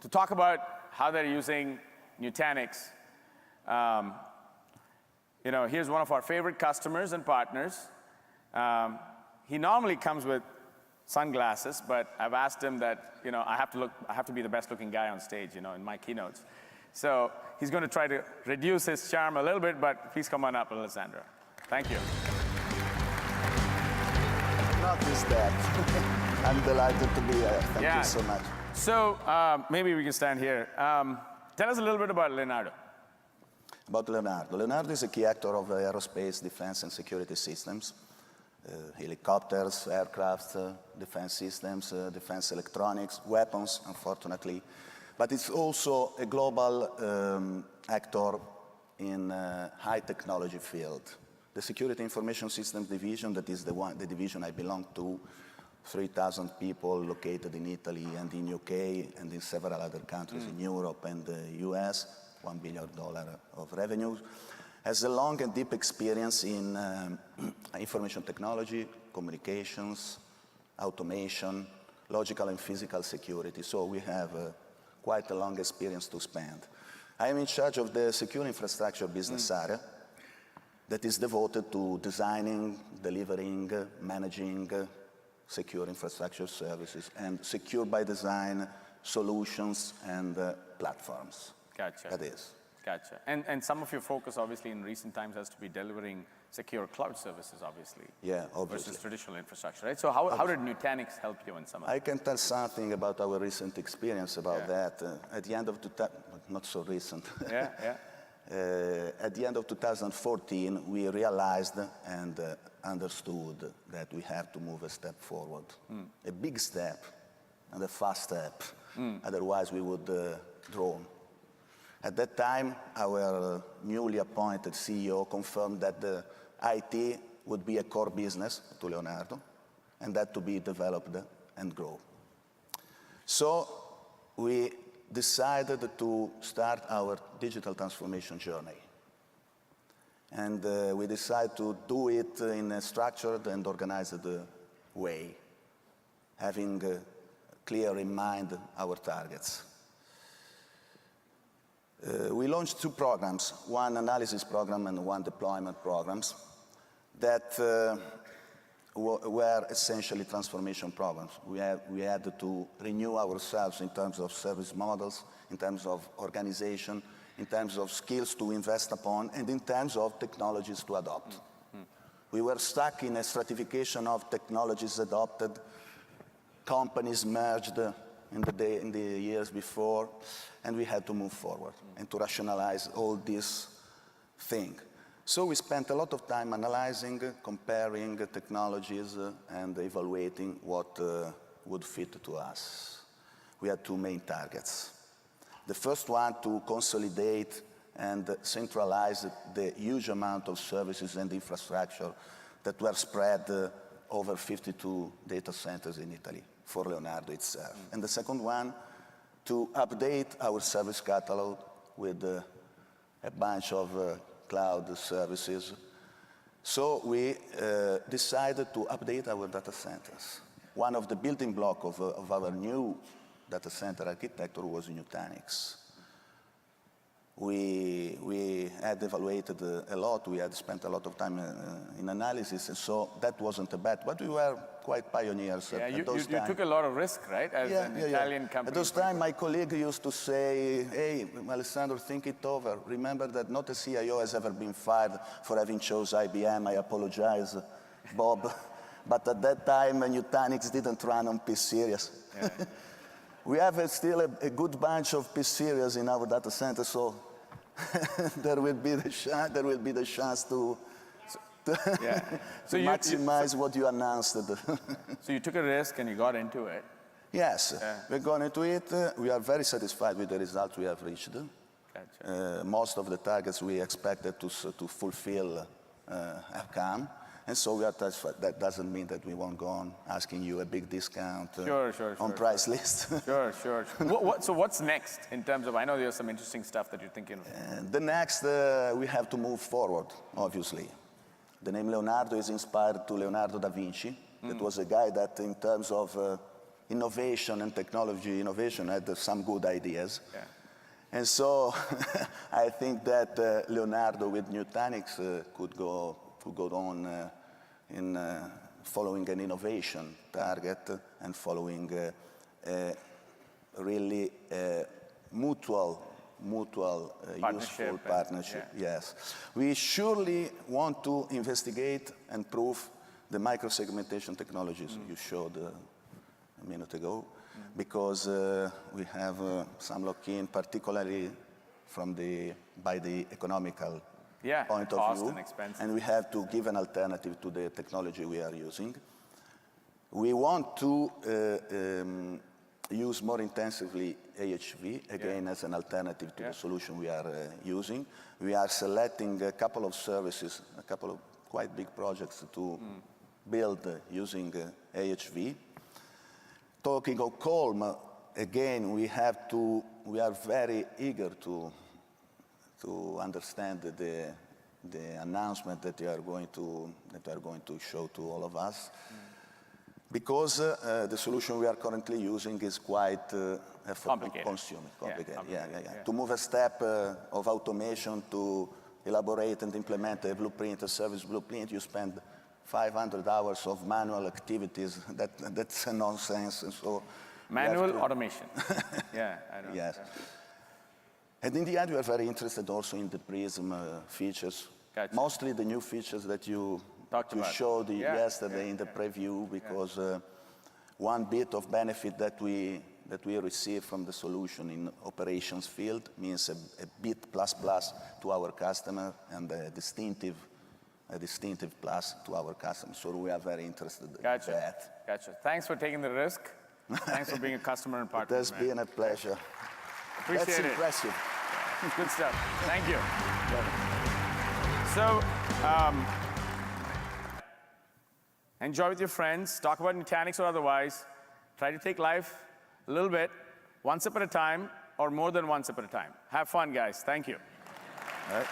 to talk about how they're using Nutanix. Here's one of our favorite customers and partners. He normally comes with sunglasses, but I've asked him that I have to be the best looking guy on stage, in my keynotes. So he's going to try to reduce his charm a little bit, but please come on up, Alessandro. Thank you. Not this bad. I'm delighted to be here. Thank you so much. So maybe we can stand here. Tell us a little bit about Leonardo. About Leonardo. Leonardo is a key actor of aerospace, defense, and security systems. Helicopters, aircraft, defense systems, defense electronics, weapons, unfortunately. But it's also a global actor in high technology field. The Security Information Systems Division, that is the division I belong to, 3,000 people located in Italy and in UK and in several other countries in Europe and the US, $1 billion of revenue, has a long and deep experience in information technology, communications, automation, logical and physical security. So we have quite a long experience to spend. I am in charge of the secure infrastructure business area that is devoted to designing, delivering, managing secure infrastructure services and secure by design solutions and platforms. Gotcha. That is. Gotcha. And some of your focus, obviously, in recent times has to be delivering secure cloud services, obviously. Yeah, obviously. Versus traditional infrastructure, right? So how did Nutanix help you in some of that? I can tell something about our recent experience about that. At the end of not so recent. Yeah. At the end of 2014, we realized and understood that we have to move a step forward. A big step and a fast step. Otherwise, we would drown. At that time, our newly appointed CEO confirmed that the IT would be a core business to Leonardo and that to be developed and grow. So we decided to start our digital transformation journey. And we decided to do it in a structured and organized way, having clear in mind our targets. We launched two programs, one analysis program and one deployment programs that were essentially transformation programs. We had to renew ourselves in terms of service models, in terms of organization, in terms of skills to invest upon, and in terms of technologies to adopt. We were stuck in a stratification of technologies adopted, companies merged in the years before, and we had to move forward and to rationalize all this thing. So we spent a lot of time analyzing, comparing technologies, and evaluating what would fit to us. We had two main targets. The first one, to consolidate and centralize the huge amount of services and infrastructure that were spread over 52 data centers in Italy for Leonardo itself. And the second one, to update our service catalog with a bunch of cloud services. So we decided to update our data centers. One of the building blocks of our new data center architecture was Nutanix. We had evaluated a lot, we had spent a lot of time in analysis, and so that wasn't a bet, but we were quite pioneers at those times. You took a lot of risk, right, as an Italian company? At those times, my colleague used to say, hey, Alessandro, think it over. Remember that not a CIO has ever been fired for having chosen IBM. I apologize, Bob. But at that time, Nutanix didn't run on P-Series. Yeah. We have still a good bunch of P-Series in our data center, so there will be the chance to maximize what you announced. So you took a risk and you got into it. Yes, we got into it. We are very satisfied with the results we have reached. Gotcha. Most of the targets we expected to fulfill have come. And so we are satisfied. That doesn't mean that we won't go on asking you a big discount on price list. Sure. So what's next in terms of, I know there's some interesting stuff that you're thinking of. The next, we have to move forward, obviously. The name Leonardo is inspired to Leonardo da Vinci. That was a guy that, in terms of innovation and technology innovation had some good ideas. Yeah. And so I think that Leonardo with Nutanix could go on in following an innovation target and following really mutual useful partnership. Yeah. Yes. We surely want to investigate and prove the microsegmentation technologies you showed a minute ago, because we have some lock-in, particularly by the economical point of cost view, and expense. and we have to give an alternative to the technology we are using. We want to use more intensively AHV, again, as an alternative to the solution we are using. We are selecting a couple of services, a couple of quite big projects to build using AHV. Talking of Colm, again, we are very eager to understand the announcement that you are going to show to all of us. Because the solution we are currently using is quite complicated. Yeah. To move a step of automation to elaborate and implement a blueprint, a service blueprint, you spend 500 hours of manual activities. That's a nonsense. And so manual automation. Yeah, I know. Yes. And in the end, we are very interested also in the Prism features. Gotcha. Mostly the new features that you showed yesterday in the preview, because one bit of benefit that we receive from the solution in operations field means a bit plus to our customer and a distinctive plus to our customers. So we are very interested in that. Gotcha. Thanks for taking the risk. Thanks for being a customer and partner. It has been a pleasure. Appreciate That's it. impressive. Good stuff. Thank you. So, enjoy with your friends. Talk about Nutanix or otherwise. Try to take life a little bit, one sip at a time, or more than one sip at a time. Have fun, guys. Thank you. All right.